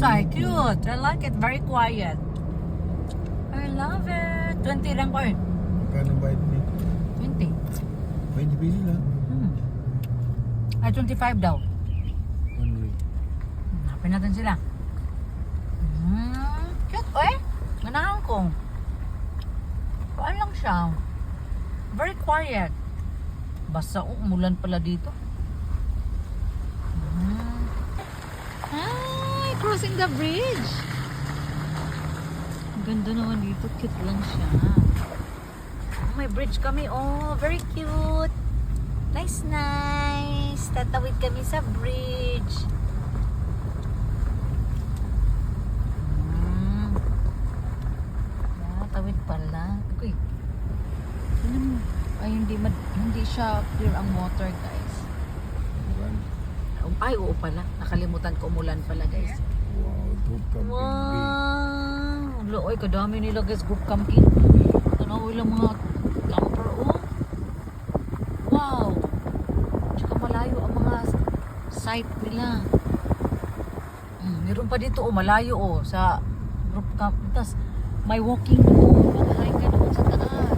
outside. Cute. I like it. Very quiet. I love it. 20 lang ko eh. Magkano bayad mo? 20. 20 pili lang. Ay, 25 daw. One way. Hanapin natin sila. Cute eh. Ganahan ko. Paan lang siya. Very quiet. Basta umulan pala dito. Ay, crossing the bridge. Ang ganda naman dito. Cute lang siya. Oh, may bridge kami. Oh, very cute. Nice, nice. Tatawid kami sa bridge. Tawid pala. Uy. Ay, hindi siya clear ang water, guys. Ay, oo pala. Nakalimutan ko, umulan pala, guys. Wow, group camping. Wow! Looy, kadami nila, guys. Group camping. Tanaw ilang mga camper, oh. Wow! Tsaka malayo ang mga site nila. Meron pa dito, oh. Malayo, oh. Sa group camp. Tapos, may walking doon. Mag-hike ka doon sa taas.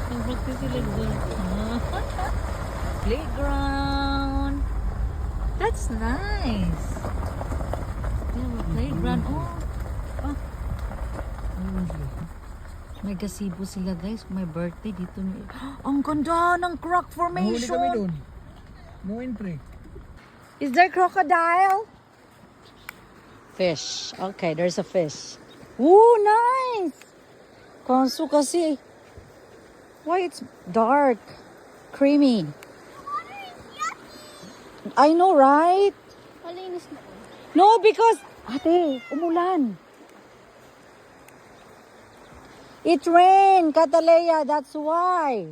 Nag-practice sila doon. Playground. That's nice. Playground. Oh. May gazebo sila, guys. May birthday dito. Ang ganda ng rock Mahuli kami formation. doon. Muin pre. Is there crocodile? Fish. Okay, there's a fish. Ooh, nice. Kaso kasi, why it's dark? Creamy. I know, right? Malinis na. No, because, ate, umulan. It rained, Catalea, that's why.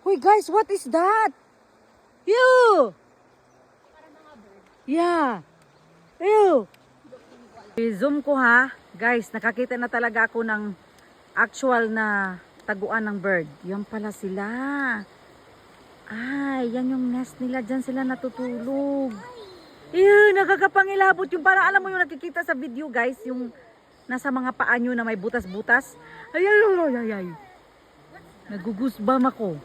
Hoy guys, what is that? You! Yeah. You! I-zoom ko ha. Guys, nakakita na talaga ako ng actual na taguan ng bird. Yan pala sila. Ay, yan yung nest nila. Diyan sila natutulog. Ew, nakakapangilabot. Yung parang alam mo yung nakikita sa video guys, yung nasa mga paa nyo na may butas-butas. Ay, ay, ay, ay, ay. Nagugusbam ako.